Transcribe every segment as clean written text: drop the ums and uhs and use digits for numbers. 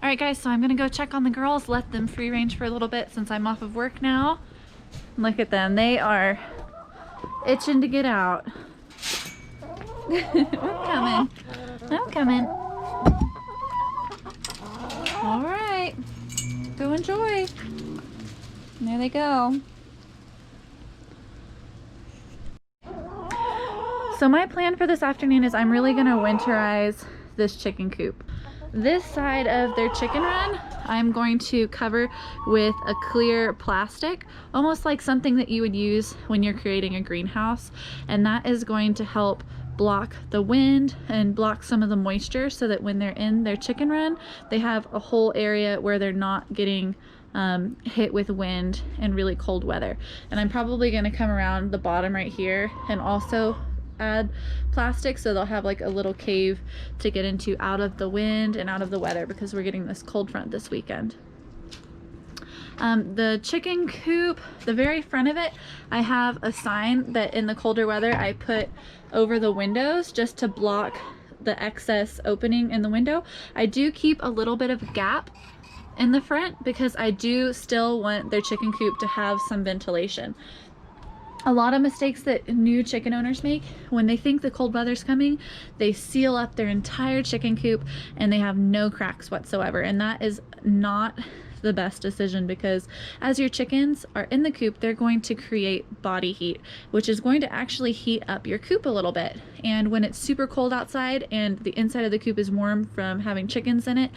All right, guys, so I'm gonna go check on the girls, let them free range for a little bit since I'm off of work now. Look at them, they are itching to get out. I'm coming. I'm coming. All right, go enjoy. And there they go. So my plan for this afternoon is I'm really gonna winterize this chicken coop. This side of their chicken run, I'm going to cover with a clear plastic, almost like something that you would use when you're creating a greenhouse. And that is going to help block the wind and block some of the moisture so that when they're in their chicken run, they have a whole area where they're not getting hit with wind and really cold weather. And I'm probably going to come around the bottom right here and also add plastic so they'll have like a little cave to get into out of the wind and out of the weather because we're getting this cold front this weekend. The chicken coop, the very front of it, I have a sign that in the colder weather I put over the windows just to block the excess opening in the window. I do keep a little bit of gap in the front because I do still want their chicken coop to have some ventilation. A lot of mistakes that new chicken owners make when they think the cold weather's coming, they seal up their entire chicken coop and they have no cracks whatsoever. And that is not the best decision because as your chickens are in the coop, they're going to create body heat, which is going to actually heat up your coop a little bit. And when it's super cold outside and the inside of the coop is warm from having chickens in it,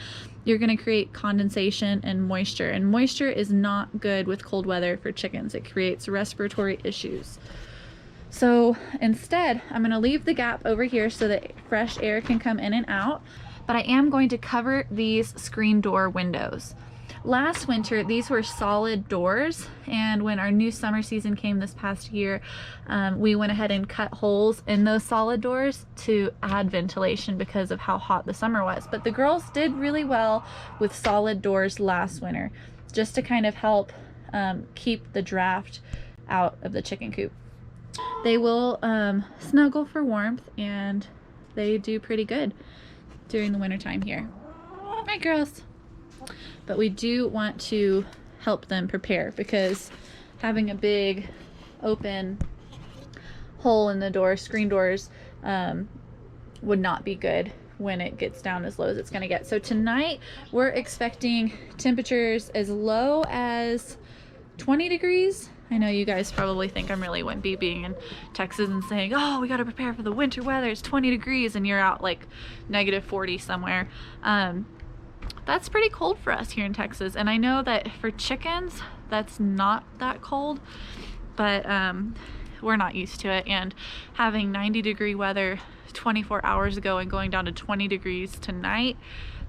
you're going to create condensation and moisture is not good with cold weather for chickens. It creates respiratory issues. So instead, I'm going to leave the gap over here so that fresh air can come in and out, but I am going to cover these screen door windows. Last winter, these were solid doors, and when our new summer season came this past year, we went ahead and cut holes in those solid doors to add ventilation because of how hot the summer was. But the girls did really well with solid doors last winter, just to kind of help keep the draft out of the chicken coop. They will snuggle for warmth, and they do pretty good during the winter time here. Right, girls? But we do want to help them prepare because having a big open hole in the door, screen doors, would not be good when it gets down as low as it's going to get. So tonight we're expecting temperatures as low as 20 degrees. I know you guys probably think I'm really wimpy being in Texas and saying, oh, we got to prepare for the winter weather, it's 20 degrees, and you're out like -40 somewhere. That's pretty cold for us here in Texas, and I know that for chickens that's not that cold, but we're not used to it. And having 90-degree weather 24 hours ago and going down to 20 degrees tonight,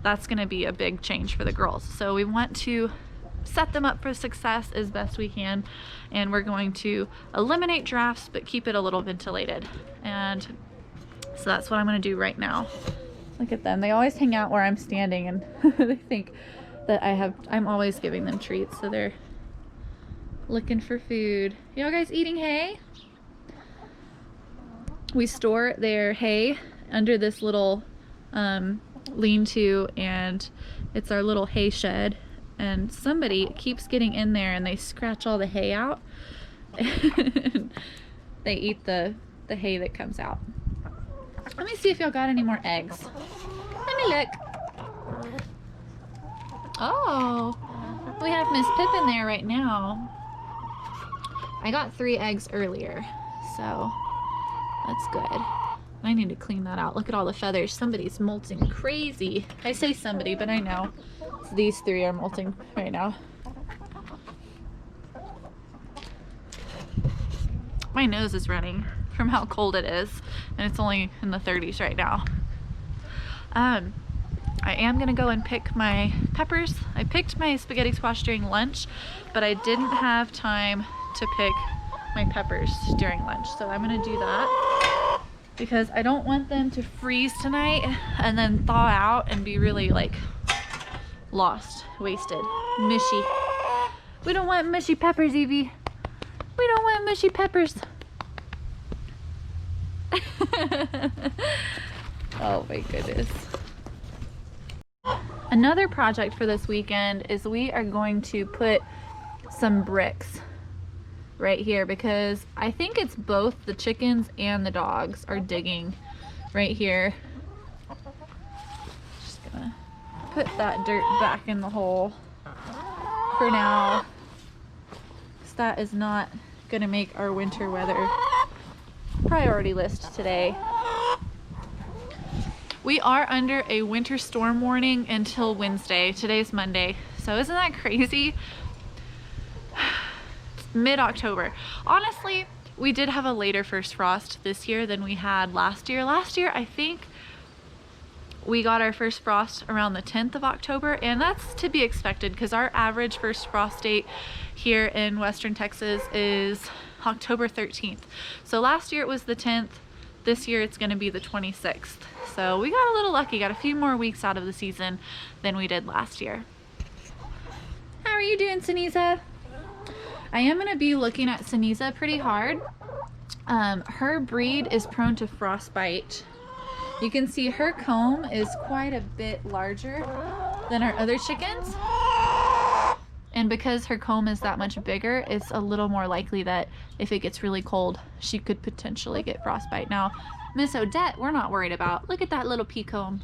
that's going to be a big change for the girls. So we want to set them up for success as best we can, and we're going to eliminate drafts but keep it a little ventilated. And so that's what I'm going to do right now. Look at them. They always hang out where I'm standing, and they think that I'm always giving them treats, so they're looking for food. Y'all guys eating hay? We store their hay under this little lean-to, and it's our little hay shed, and somebody keeps getting in there and they scratch all the hay out. They eat the hay that comes out. Let me see if y'all got any more eggs. Let me look. Oh, we have Miss Pippin there right now. I got 3 eggs earlier, so that's good. I need to clean that out. Look at all the feathers. Somebody's molting crazy. I say somebody, but I know. So these 3 are molting right now. My nose is running from how cold it is, and it's only in the 30s right now. I am gonna go and pick my peppers. I picked my spaghetti squash during lunch, but I didn't have time to pick my peppers during lunch, so I'm gonna do that because I don't want them to freeze tonight and then thaw out and be really like lost, wasted, mushy. We don't want mushy peppers, Evie. We don't want mushy peppers. Oh my goodness. Another project for this weekend is we are going to put some bricks right here because I think it's both the chickens and the dogs are digging right here. Just gonna put that dirt back in the hole for now, because that is not gonna make our winter weather priority list today. We are under a winter storm warning until Wednesday. Today's Monday, so isn't that crazy? Mid-October. Honestly, we did have a later first frost this year than we had last year. Last year, I think we got our first frost around the 10th of October, and that's to be expected because our average first frost date here in Western Texas is October 13th. So last year it was the 10th. This year it's going to be the 26th. So we got a little lucky, got a few more weeks out of the season than we did last year. How are you doing, Saniza? I am going to be looking at Saniza pretty hard. Her breed is prone to frostbite. You can see her comb is quite a bit larger than our other chickens. And because her comb is that much bigger, it's a little more likely that if it gets really cold, she could potentially get frostbite. Now, Miss Odette, we're not worried about. Look at that little pea comb.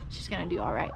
She's gonna do all right.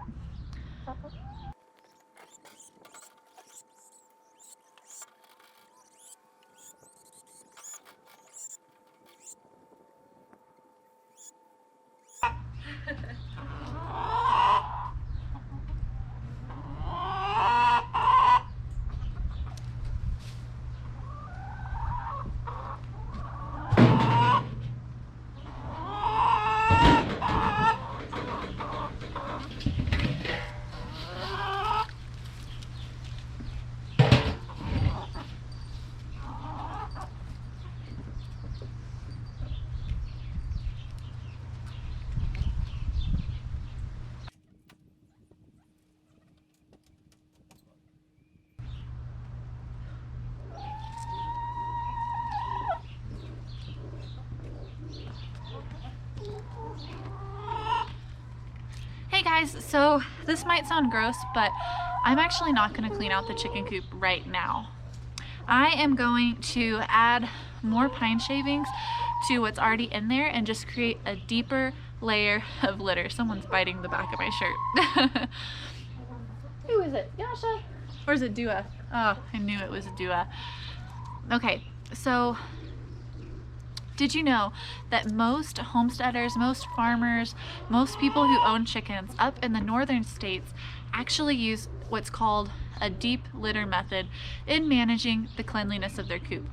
Hey guys, so this might sound gross, but I'm actually not going to clean out the chicken coop right now. I am going to add more pine shavings to what's already in there and just create a deeper layer of litter. Someone's biting the back of my shirt. Who is it? Yasha? Or is it Dua? Oh, I knew it was Dua. Okay, so did you know that most homesteaders, most farmers, most people who own chickens up in the northern states actually use what's called a deep litter method in managing the cleanliness of their coop?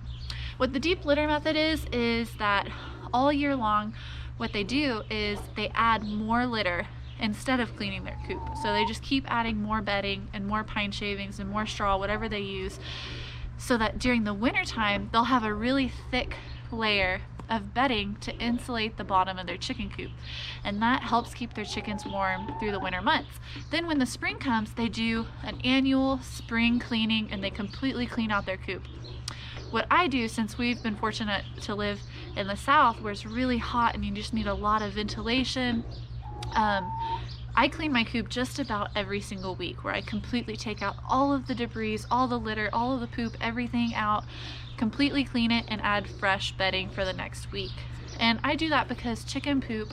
What the deep litter method is that all year long, what they do is they add more litter instead of cleaning their coop. So they just keep adding more bedding and more pine shavings and more straw, whatever they use, so that during the winter time, they'll have a really thick layer of bedding to insulate the bottom of their chicken coop, and that helps keep their chickens warm through the winter months. Then when the spring comes, they do an annual spring cleaning and they completely clean out their coop. What I do, since we've been fortunate to live in the south where it's really hot and you just need a lot of ventilation, I clean my coop just about every single week, where I completely take out all of the debris, all the litter, all of the poop, everything out, completely clean it and add fresh bedding for the next week. And I do that because chicken poop,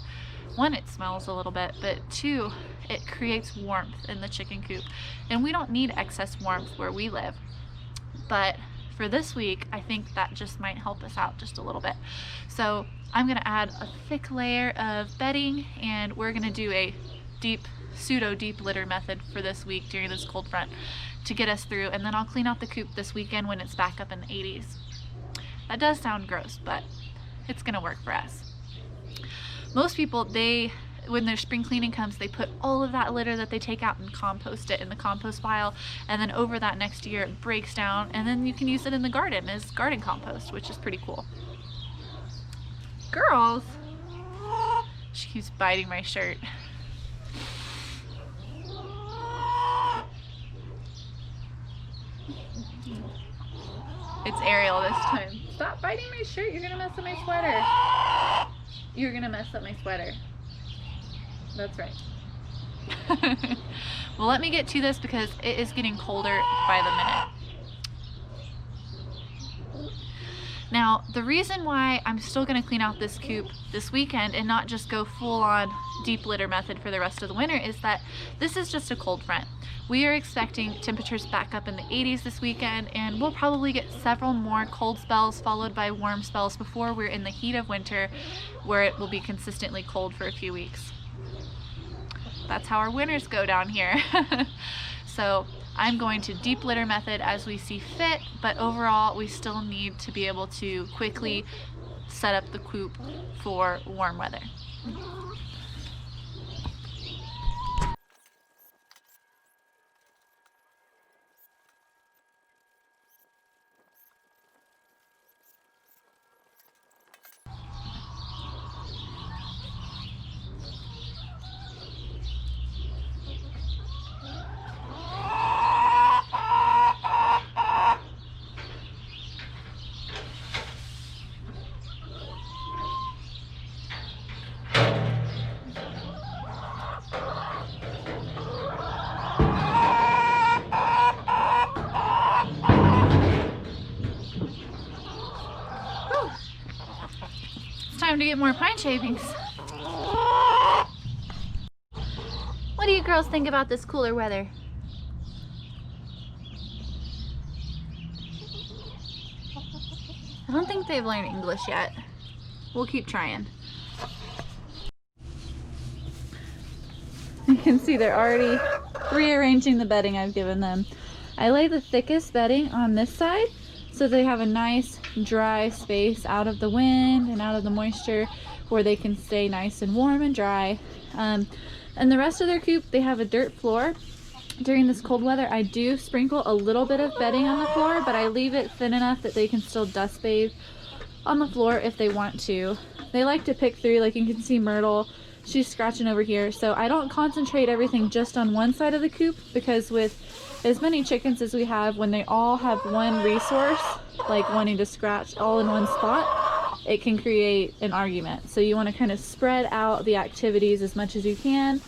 one, it smells a little bit, but two, it creates warmth in the chicken coop. And we don't need excess warmth where we live. But for this week, I think that just might help us out just a little bit. So I'm gonna add a thick layer of bedding, and we're gonna do a pseudo deep litter method for this week during this cold front to get us through, and then I'll clean out the coop this weekend when it's back up in the 80s. That does sound gross, but it's gonna work for us. Most people, when their spring cleaning comes, they put all of that litter that they take out and compost it in the compost pile, and then over that next year it breaks down, and then you can use it in the garden as garden compost, which is pretty cool. Girls! She keeps biting my shirt. It's Ariel this time. Stop biting my shirt, you're gonna mess up my sweater. You're gonna mess up my sweater. That's right. Well, let me get to this because it is getting colder by the minute. Now, the reason why I'm still gonna clean out this coop this weekend and not just go full on deep litter method for the rest of the winter is that this is just a cold front. We are expecting temperatures back up in the 80s this weekend, and we'll probably get several more cold spells followed by warm spells before we're in the heat of winter where it will be consistently cold for a few weeks. That's how our winters go down here. So I'm going to deep litter method as we see fit, but overall we still need to be able to quickly set up the coop for warm weather. Time to get more pine shavings. What do you girls think about this cooler weather? I don't think they've learned English yet. We'll keep trying. You can see they're already rearranging the bedding I've given them. I lay the thickest bedding on this side so they have a nice dry space out of the wind and out of the moisture where they can stay nice and warm and dry. And the rest of their coop, they have a dirt floor. During this cold weather, I do sprinkle a little bit of bedding on the floor, but I leave it thin enough that they can still dust bathe on the floor if they want to. They like to pick through, like you can see Myrtle, she's scratching over here. So I don't concentrate everything just on one side of the coop, because with as many chickens as we have, when they all have one resource, like wanting to scratch all in one spot, it can create an argument. So you want to kind of spread out the activities as much as you can.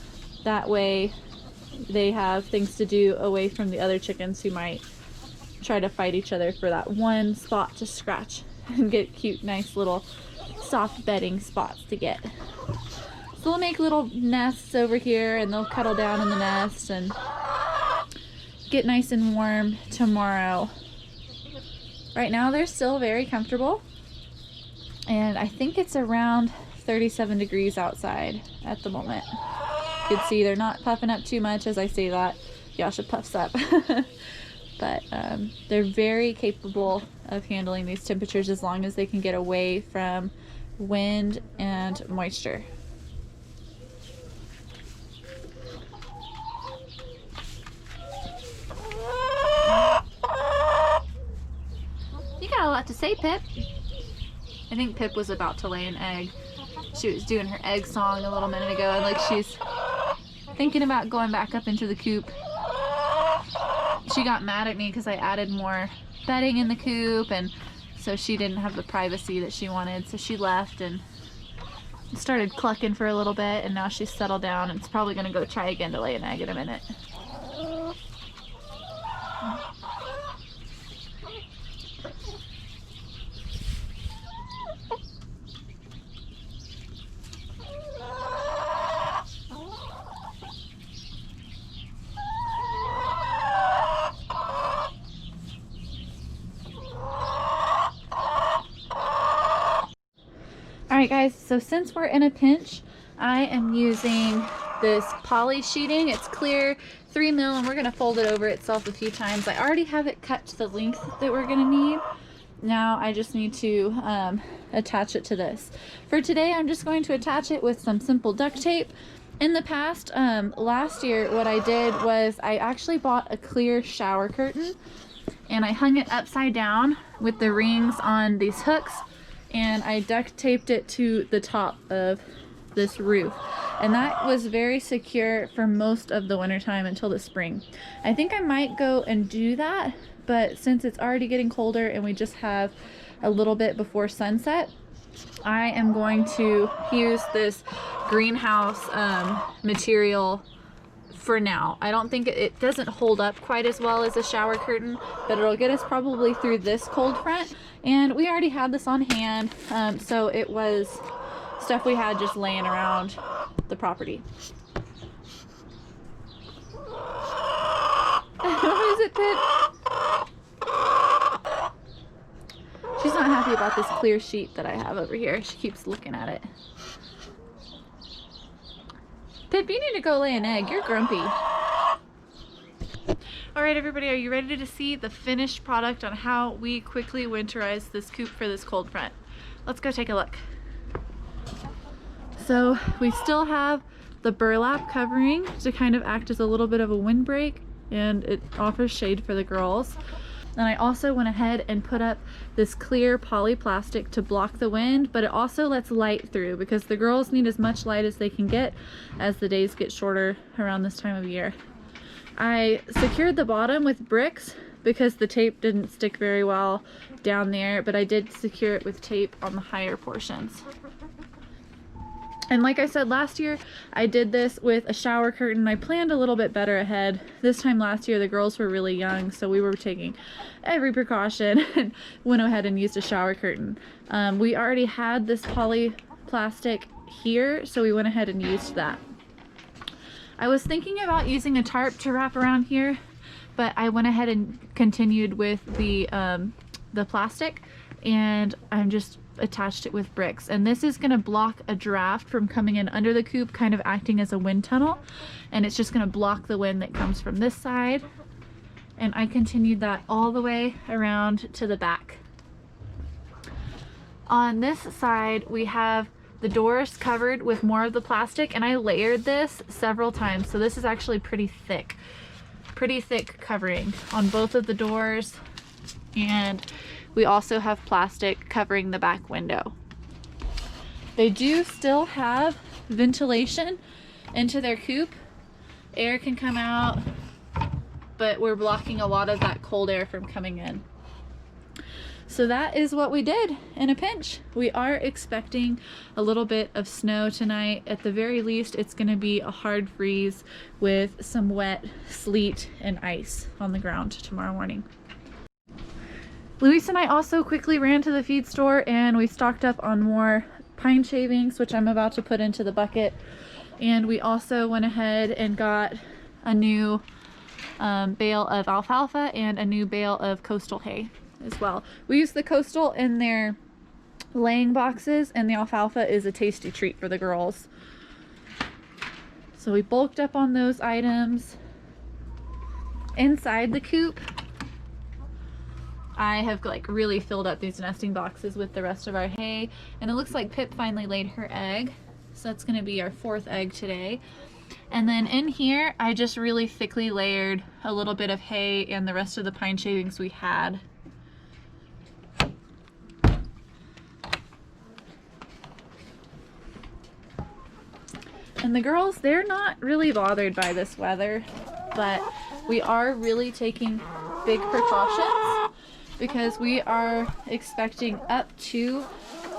That way they have things to do away from the other chickens who might try to fight each other for that one spot to scratch and get cute, nice little soft bedding spots to get. So they'll make little nests over here and they'll cuddle down in the nest and get nice and warm tomorrow. Right now they're still very comfortable, and I think it's around 37 degrees outside at the moment. You can see they're not puffing up too much. As I say that, Yasha puffs up. But they're very capable of handling these temperatures as long as they can get away from wind and moisture. You got a lot to say, Pip. I think Pip was about to lay an egg. She was doing her egg song a little minute ago, and like she's thinking about going back up into the coop. She got mad at me because I added more bedding in the coop, and so she didn't have the privacy that she wanted, so she left and started clucking for a little bit, and now she's settled down and it's probably going to go try again to lay an egg in a minute. Alright guys, so since we're in a pinch, I am using this poly sheeting. It's clear 3mm, and we're going to fold it over itself a few times. I already have it cut to the length that we're going to need. Now I just need to attach it to this. For today, I'm just going to attach it with some simple duct tape. In the past, last year, what I did was I actually bought a clear shower curtain, and I hung it upside down with the rings on these hooks, and I duct taped it to the top of this roof, and that was very secure for most of the winter time until the spring. I think I might go and do that, but since it's already getting colder and we just have a little bit before sunset, I am going to use this greenhouse material for now. I don't think it doesn't hold up quite as well as a shower curtain, but it'll get us probably through this cold front. And we already had this on hand, so it was stuff we had just laying around the property. What is it, Pip? She's not happy about this clear sheet that I have over here. She keeps looking at it. Pip, you need to go lay an egg. You're grumpy. Alright everybody, are you ready to see the finished product on how we quickly winterize this coop for this cold front? Let's go take a look. So we still have the burlap covering to kind of act as a little bit of a windbreak, and it offers shade for the girls. And I also went ahead and put up this clear poly plastic to block the wind, but it also lets light through because the girls need as much light as they can get as the days get shorter around this time of year. I secured the bottom with bricks because the tape didn't stick very well down there, but I did secure it with tape on the higher portions. And like I said last year, I did this with a shower curtain. I planned a little bit better ahead. This time last year, the girls were really young, so we were taking every precaution and went ahead and used a shower curtain. We already had this poly plastic here, so we went ahead and used that. I was thinking about using a tarp to wrap around here, but I went ahead and continued with the plastic, and I'm just attached it with bricks. And this is going to block a draft from coming in under the coop, kind of acting as a wind tunnel, and it's just going to block the wind that comes from this side. And I continued that all the way around to the back. On this side we have the doors covered with more of the plastic, and I layered this several times, so this is actually pretty thick covering on both of the doors. And we also have plastic covering the back window. They do still have ventilation into their coop. Air can come out, but we're blocking a lot of that cold air from coming in. So that is what we did in a pinch. We are expecting a little bit of snow tonight. At the very least, it's going to be a hard freeze with some wet sleet and ice on the ground tomorrow morning. Luis and I also quickly ran to the feed store and we stocked up on more pine shavings, which I'm about to put into the bucket. And we also went ahead and got a new bale of alfalfa and a new bale of coastal hay as well. We use the coastal in their laying boxes, and the alfalfa is a tasty treat for the girls. So we bulked up on those items. Inside the coop, I have like really filled up these nesting boxes with the rest of our hay, and it looks like Pip finally laid her egg, so that's going to be our 4th egg today. And then in here I just really thickly layered a little bit of hay and the rest of the pine shavings we had. And the girls, they're not really bothered by this weather, but we are really taking big precautions because we are expecting up to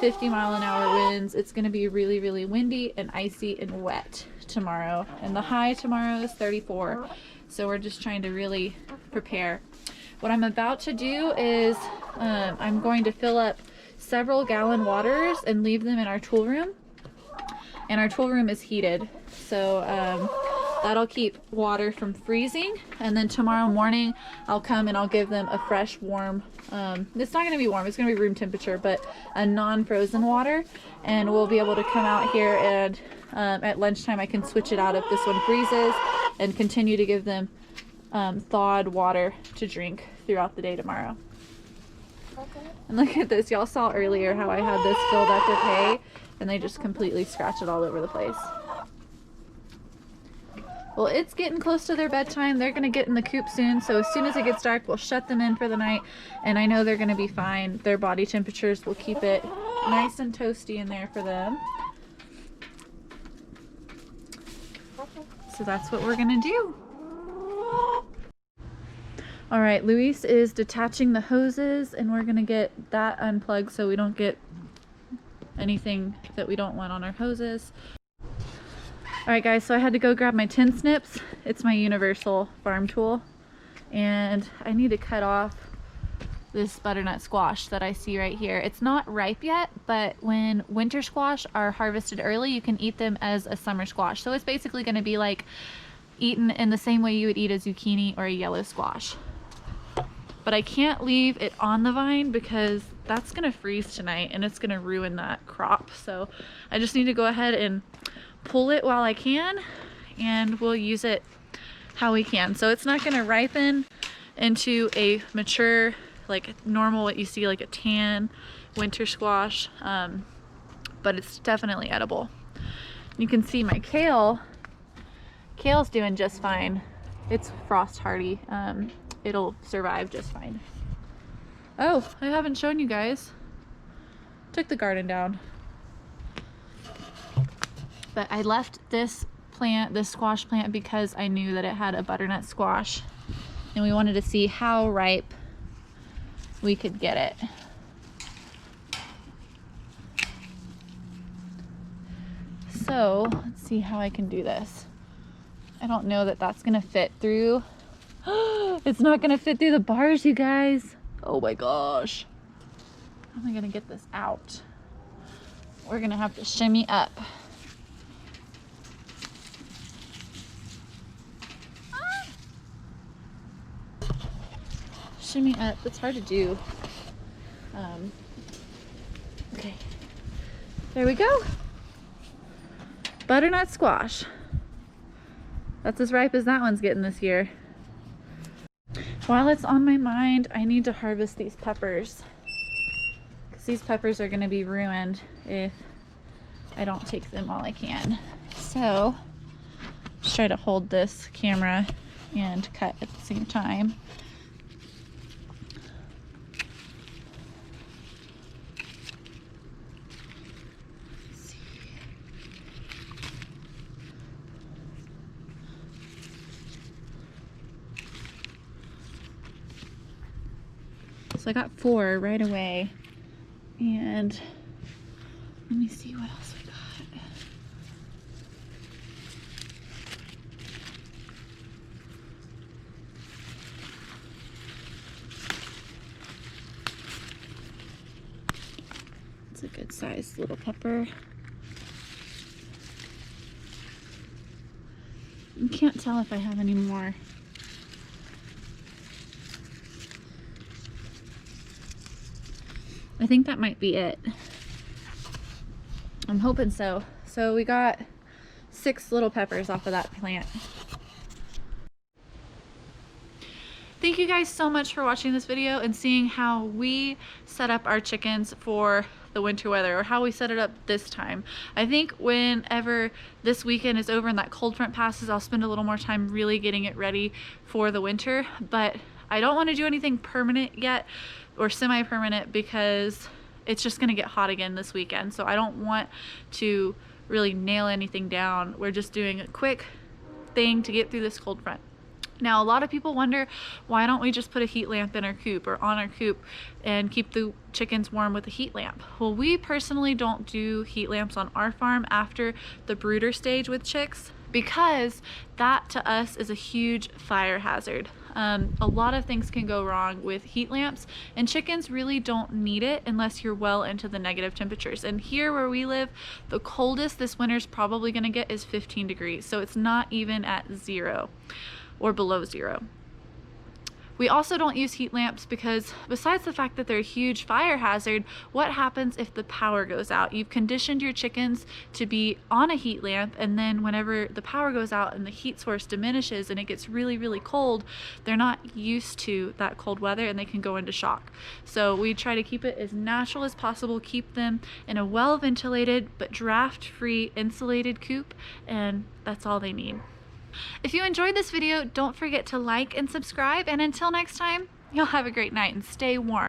50-mile-an-hour winds. It's going to be really, really windy and icy and wet tomorrow, and the high tomorrow is 34, so we're just trying to really prepare. What I'm about to do is I'm going to fill up several gallon waters and leave them in our tool room, and our tool room is heated, so that'll keep water from freezing. And then tomorrow morning I'll come and I'll give them a fresh warm, it's not going to be warm, it's going to be room temperature, but a non-frozen water, and we'll be able to come out here and at lunchtime I can switch it out if this one freezes and continue to give them thawed water to drink throughout the day tomorrow. And look at this, y'all saw earlier how I had this filled up with hay and they just completely scratch it all over the place. Well, it's getting close to their bedtime. They're gonna get in the coop soon, so as soon as it gets dark we'll shut them in for the night, and I know they're gonna be fine. Their body temperatures will keep it nice and toasty in there for them. So that's what we're gonna do. Alright, Luis is detaching the hoses, and we're gonna get that unplugged so we don't get anything that we don't want on our hoses. Alright guys, so I had to go grab my tin snips. It's my universal farm tool. And I need to cut off this butternut squash that I see right here. It's not ripe yet, but when winter squash are harvested early, you can eat them as a summer squash. So it's basically going to be like eaten in the same way you would eat a zucchini or a yellow squash. But I can't leave it on the vine because that's going to freeze tonight and it's going to ruin that crop. So I just need to go ahead and pull it while I can, and we'll use it how we can. So it's not going to ripen into a mature, like normal, what you see like a tan winter squash, but it's definitely edible. You can see my kale's doing just fine. It's frost hardy. It'll survive just fine. Oh, I haven't shown you guys. Took the garden down. But I left this plant, this squash plant, because I knew that it had a butternut squash and we wanted to see how ripe we could get it. So let's see how I can do this. I don't know that that's gonna fit through. It's not gonna fit through the bars, you guys. Oh my gosh. How am I gonna get this out? We're gonna have to shimmy up. Shimmy up. It's hard to do. Okay. There we go. Butternut squash. That's as ripe as that one's getting this year. While it's on my mind, I need to harvest these peppers, because these peppers are going to be ruined if I don't take them while I can. So let's try to hold this camera and cut at the same time. So I got 4 right away, and let me see what else we got. It's a good sized little pepper. I can't tell if I have any more. I think that might be it. I'm hoping so. So we got 6 little peppers off of that plant. Thank you guys so much for watching this video and seeing how we set up our chickens for the winter weather, or how we set it up this time. I think whenever this weekend is over and that cold front passes, I'll spend a little more time really getting it ready for the winter, but I don't want to do anything permanent yet or semi-permanent because it's just going to get hot again this weekend. So I don't want to really nail anything down. We're just doing a quick thing to get through this cold front. Now, a lot of people wonder, why don't we just put a heat lamp in our coop or on our coop and keep the chickens warm with a heat lamp? Well, we personally don't do heat lamps on our farm after the brooder stage with chicks, because that to us is a huge fire hazard. A lot of things can go wrong with heat lamps, and chickens really don't need it unless you're well into the negative temperatures. And here where we live, the coldest this winter's probably gonna get is 15 degrees. So it's not even at 0 or below 0. We also don't use heat lamps because, besides the fact that they're a huge fire hazard, what happens if the power goes out? You've conditioned your chickens to be on a heat lamp, and then whenever the power goes out and the heat source diminishes and it gets really, really cold, they're not used to that cold weather and they can go into shock. So we try to keep it as natural as possible, keep them in a well-ventilated but draft-free insulated coop, and that's all they need. If you enjoyed this video, don't forget to like and subscribe, and until next time, you'll have a great night and stay warm.